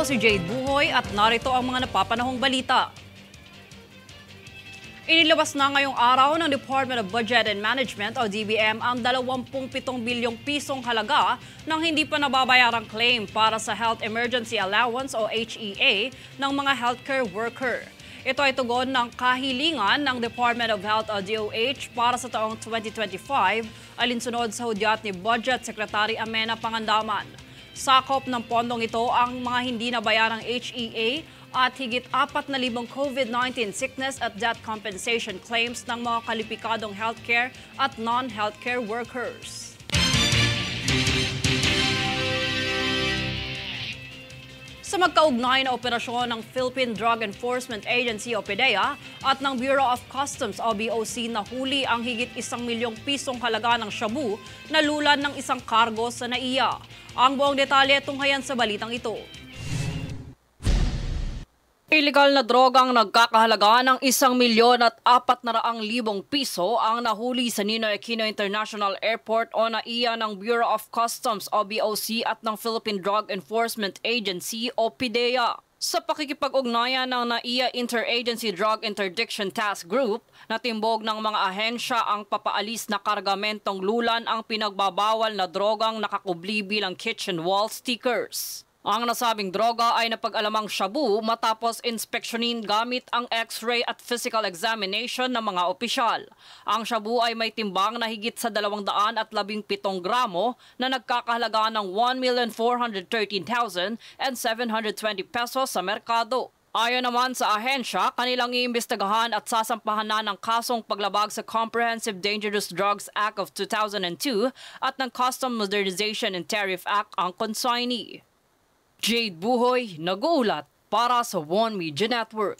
si Jade Buhoy at narito ang mga napapanahong balita. Inilabas na ngayong araw ng Department of Budget and Management o DBM ang 27 bilyong pisong halaga ng hindi pa nababayarang claim para sa Health Emergency Allowance o HEA ng mga healthcare worker. Ito ay tugon ng kahilingan ng Department of Health o DOH para sa taong 2025 alinsunod sa hudyat ni Budget Secretary Amenah Pangandaman. Sakop ng pondong ito ang mga hindi nabayarang HEA at higit 4,000 COVID-19 sickness at death compensation claims ng mga kalipikadong healthcare at non-healthcare workers. Sa magkaugnay na operasyon ng Philippine Drug Enforcement Agency o PDEA at ng Bureau of Customs o BOC, nahuli ang higit 1 milyong pisong halaga ng shabu na lulan ng isang kargo sa NAIA. Ang buong detalye tunghayan sa balitang ito. Illegal na drogang nagkakahalaga ng 1,400,000 piso ang nahuli sa Ninoy Aquino International Airport o NAIA ng Bureau of Customs o BOC at ng Philippine Drug Enforcement Agency o PDEA. Sa pakikipag-ugnayan ng NAIA Interagency Drug Interdiction Task Group, natimbog ng mga ahensya ang papaalis na kargamentong lulan ang pinagbabawal na drogang nakakubli bilang kitchen wall stickers. Ang nasabing droga ay napag-alamang shabu matapos inspeksyonin gamit ang X-ray at physical examination ng mga opisyal. Ang shabu ay may timbang na higit sa 217 gramo na nagkakahalaga ng 1,413,720 pesos sa merkado. Ayon naman sa ahensya, kanilang iimbestigahan at sasampahan na ng kasong paglabag sa Comprehensive Dangerous Drugs Act of 2002 at ng Custom Modernization and Tariff Act ang consignee. Jade Buhoy, nag-uulat para sa One Media Network.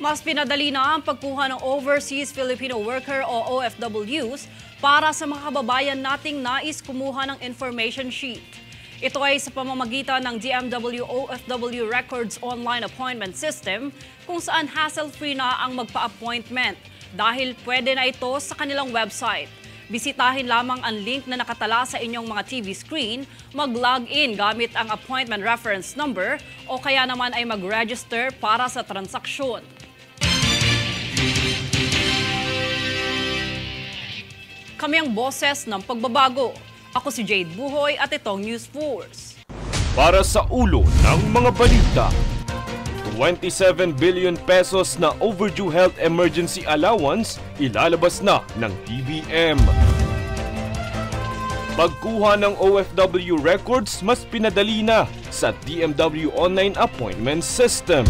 Mas pinadali na ang pagkuha ng Overseas Filipino Worker o OFWs para sa mga kababayan nating nais kumuha ng information sheet. Ito ay sa pamamagitan ng DMW OFW Records Online Appointment System kung saan hassle-free na ang magpa-appointment dahil pwede na ito sa kanilang website. Bisitahin lamang ang link na nakatala sa inyong mga TV screen, mag-log-in gamit ang appointment reference number o kaya naman ay mag-register para sa transaksyon. Kami ang boses ng pagbabago. Ako si Jade Buhoy at itong News Force. Para sa ulo ng mga balita, 27 billion pesos na overdue health emergency allowance ilalabas na ng DBM. Pagkuha ng OFW records mas pinadali na sa DMW Online Appointment System.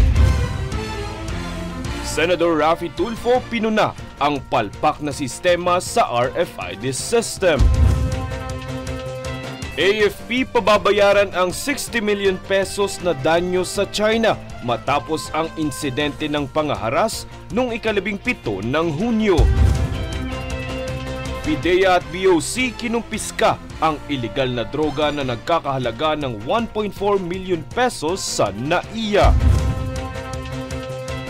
Senator Raffy Tulfo pinuna ang palpak na sistema sa RFID system. AFP pababayaran ang 60 million pesos na danyo sa China matapos ang insidente ng pangaharas noong ika-17 ng Hunyo. PDEA at BOC kinumpiska ang iligal na droga na nagkakahalaga ng 1.4 million pesos sa NAIA.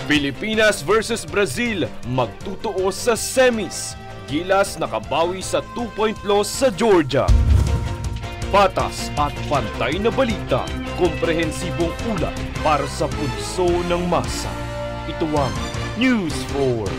Pilipinas versus Brazil magtutuo sa semis. Gilas nakabawi sa 2-point loss sa Georgia. Patas at pantay na balita, komprehensibong ulat para sa pulso ng masa. Ito ang News Force.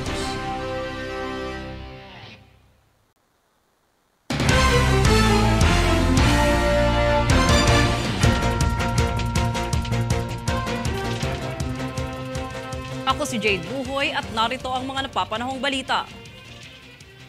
Ako si Jade Buhoy at narito ang mga napapanahong balita.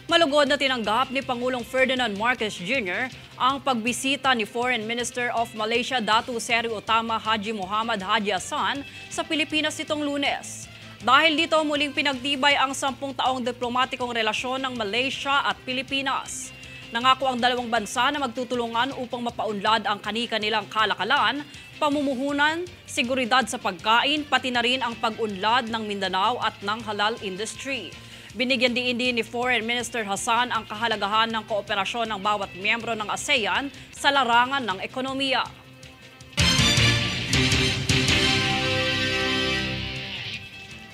Malugod na tinanggap ni Pangulong Ferdinand Marcos Jr. ang pagbisita ni Foreign Minister of Malaysia Datuk Seri Utama Haji Muhammad Haji Hassan sa Pilipinas nitong Lunes. Dahil dito muling pinagtibay ang 10 taong diplomatikong relasyon ng Malaysia at Pilipinas. Nangako ang dalawang bansa na magtutulungan upang mapaunlad ang kani-kanilang kalakalan, pamumuhunan, seguridad sa pagkain, pati na rin ang pag-unlad ng Mindanao at ng halal industry. Binigyan din ni Foreign Minister Hassan ang kahalagahan ng kooperasyon ng bawat miyembro ng ASEAN sa larangan ng ekonomiya.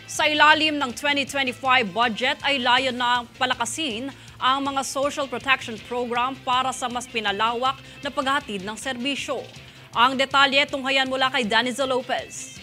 Sa ilalim ng 2025 budget ay layon na palakasin ang mga social protection program para sa mas pinalawak na paghahatid ng serbisyo. Ang detalye tunghayan mula kay Danizo Lopez.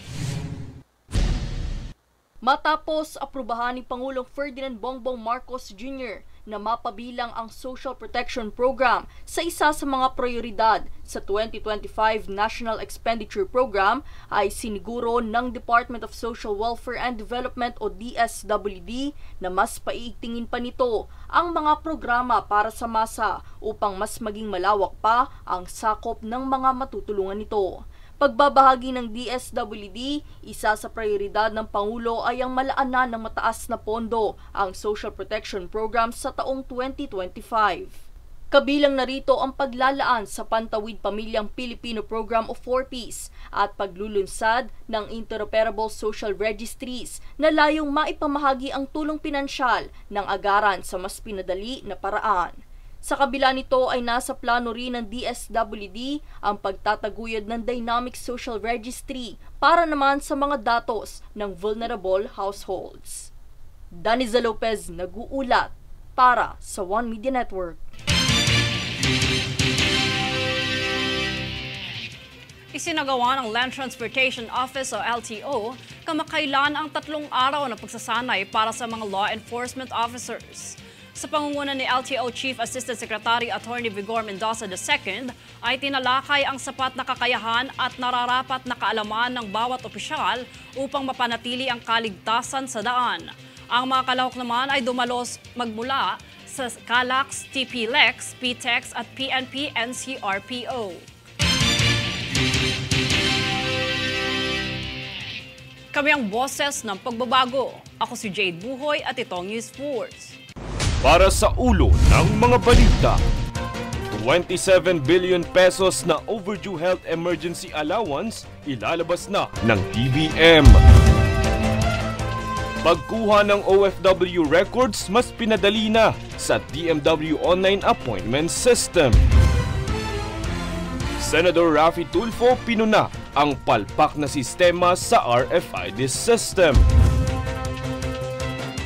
Matapos aprubahan ni Pangulong Ferdinand Bongbong Marcos Jr. na mapabilang ang Social Protection Program sa isa sa mga prioridad sa 2025 National Expenditure Program, ay siniguro ng Department of Social Welfare and Development o DSWD na mas paiigtingin pa nito ang mga programa para sa masa upang mas maging malawak pa ang sakop ng mga matutulungan nito. Pagbabahagi ng DSWD, isa sa prioridad ng Pangulo ay ang malaanan ng mataas na pondo ang Social Protection Program sa taong 2025. Kabilang narito ang paglalaan sa Pantawid Pamilyang Pilipino Program o 4Ps at paglulunsad ng Interoperable Social Registries na layong maipamahagi ang tulong pinansyal ng agaran sa mas pinadali na paraan. Sa kabila nito ay nasa plano rin ng DSWD ang pagtataguyod ng Dynamic Social Registry para naman sa mga datos ng vulnerable households. Daniza Lopez nag-uulat para sa One Media Network. Isinagawa ng Land Transportation Office o LTO kamakailan ang 3 araw na pagsasanay para sa mga law enforcement officers. Sa pangunguna ni LTO Chief Assistant Secretary Attorney Vigor Mendoza II ay tinalakay ang sapat na kakayahan at nararapat na kaalaman ng bawat opisyal upang mapanatili ang kaligtasan sa daan. Ang mga kalahok naman ay dumalos magmula sa CALAX, TPLEX, PTEX at PNP-NCRPO. Kami ang boses ng pagbabago. Ako si Jade Buhoy at itong News Force. Para sa ulo ng mga balita, 27 billion pesos na overdue health emergency allowance ilalabas na ng DBM. Pagkuha ng OFW records mas pinadali na sa DMW Online Appointment System. Senator Raffy Tulfo pinuna ang palpak na sistema sa RFID system.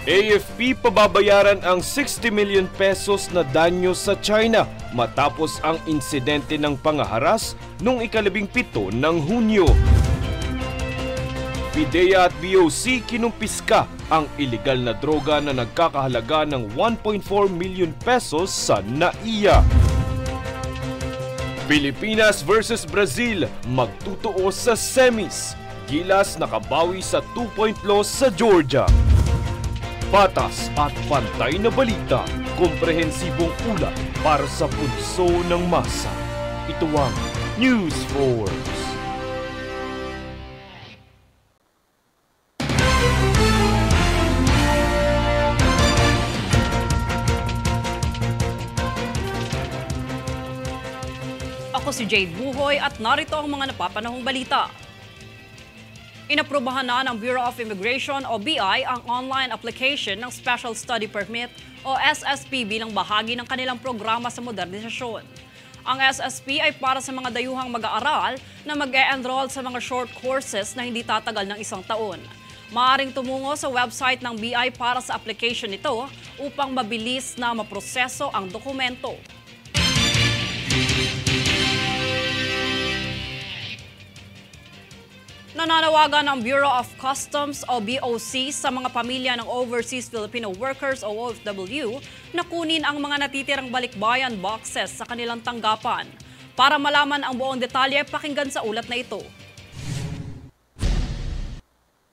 AFP pababayaran ang 60 million pesos na danyo sa China matapos ang insidente ng pangaharas noong 17 ng Hunyo. PIDEA at BOC kinumpiska ang iligal na droga na nagkakahalaga ng 1.4 million pesos sa NAIA. Pilipinas versus Brazil magtutuo sa semis. Gilas nakabawi sa 2-point loss sa Georgia. Patas at pantay na balita, komprehensibong ulat para sa pulso ng masa. Ito ang News Force. Ako si Jade Buhoy at narito ang mga napapanahong balita. Inaprubahan na ng Bureau of Immigration o BI ang online application ng Special Study Permit o SSP bilang bahagi ng kanilang programa sa modernisasyon. Ang SSP ay para sa mga dayuhang mag-aaral na mag-e-enroll sa mga short courses na hindi tatagal ng 1 taon. Maaaring tumungo sa website ng BI para sa application nito upang mabilis na maproseso ang dokumento. Nananawagan ang Bureau of Customs o BOC sa mga pamilya ng Overseas Filipino Workers o OFW na kunin ang mga natitirang balikbayan boxes sa kanilang tanggapan. Para malaman ang buong detalye, pakinggan sa ulat na ito.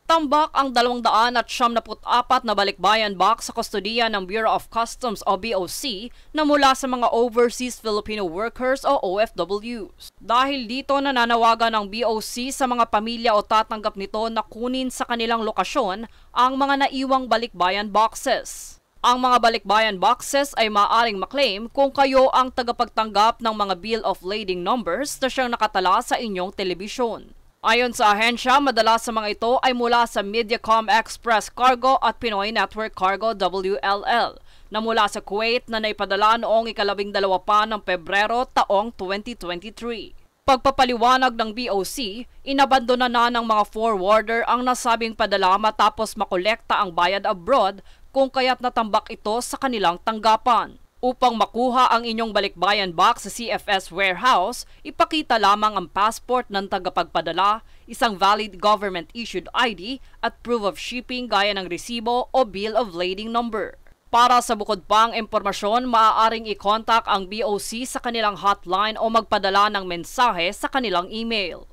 Tambak ang 274 na balikbayan box sa kustodiya ng Bureau of Customs o BOC na mula sa mga Overseas Filipino Workers o OFWs. Dahil dito nananawagan ang BOC sa mga pamilya o tatanggap nito na kunin sa kanilang lokasyon ang mga naiwang balikbayan boxes. Ang mga balikbayan boxes ay maaaring maklaim kung kayo ang tagapagtanggap ng mga bill of lading numbers na siyang nakatala sa inyong telebisyon. Ayon sa ahensya, madalas sa mga ito ay mula sa Mediacom Express Cargo at Pinoy Network Cargo WLL na mula sa Kuwait na naipadala noong 12 pa ng Pebrero taong 2023. Pagpapaliwanag ng BOC, inabandona na ng mga forwarder ang nasabing padala matapos makolekta ang bayad abroad kung kaya't natambak ito sa kanilang tanggapan. Upang makuha ang inyong balikbayan box sa CFS warehouse, ipakita lamang ang passport ng tagapagpadala, isang valid government-issued ID at proof of shipping gaya ng resibo o bill of lading number. Para sa bukod pang impormasyon, maaaring i-contact ang BOC sa kanilang hotline o magpadala ng mensahe sa kanilang email.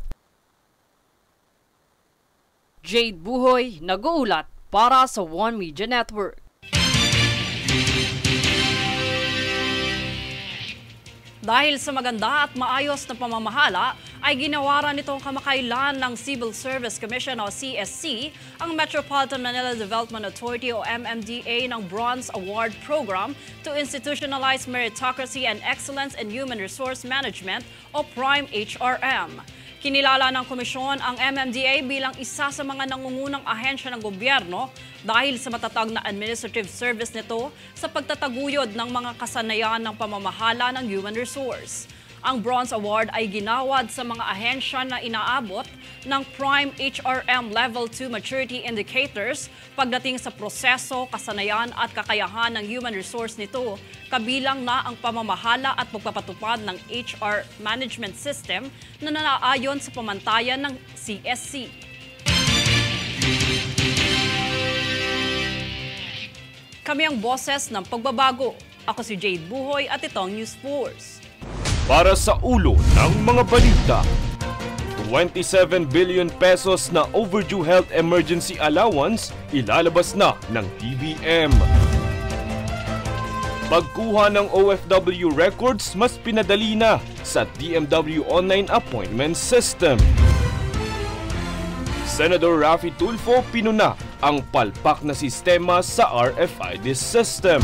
Jade Buhoy, nag-uulat para sa One Media Network. Dahil sa maganda at maayos na pamamahala, ay ginawaran nitong kamakailan ng Civil Service Commission o CSC ang Metropolitan Manila Development Authority o MMDA ng Bronze Award Program to Institutionalize Meritocracy and Excellence in Human Resource Management o PRIME HRM. Kinilala ng komisyon ang MMDA bilang isa sa mga nangungunang ahensya ng gobyerno dahil sa matatag na administrative service nito sa pagtataguyod ng mga kasanayan ng pamamahala ng human resource. Ang Bronze Award ay ginawad sa mga ahensya na inaabot ng Prime HRM Level 2 Maturity Indicators pagdating sa proseso, kasanayan at kakayahan ng human resource nito, kabilang na ang pamamahala at pagpapatupad ng HR management system na nanaayon sa pamantayan ng CSC. Kami ang boses ng pagbabago. Ako si Jade Buhoy at ito ang News Force. Para sa ulo ng mga balita, 27 billion pesos na overdue health emergency allowance ilalabas na ng DBM. Pagkuha ng OFW records mas pinadali na sa DMW Online Appointment System. Senator Raffy Tulfo pinuna ang palpak na sistema sa RFID system.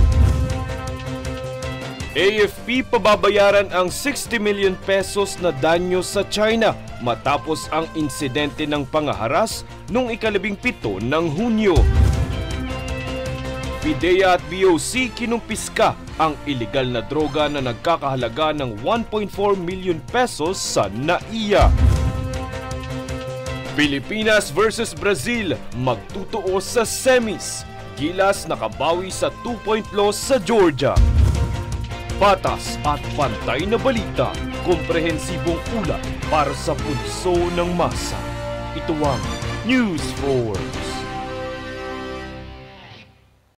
AFP pababayaran ang 60 million pesos na danyo sa China matapos ang insidente ng pangaharas noong 17 ng Hunyo. PIDEA at BOC kinumpiska ang iligal na droga na nagkakahalaga ng 1.4 million pesos sa NAIA. Pilipinas versus Brazil magtutuo sa semis. Gilas nakabawi sa 2-point loss sa Georgia. Patas at pantay na balita, komprehensibong ulat para sa pulso ng masa. Ito ang News 4.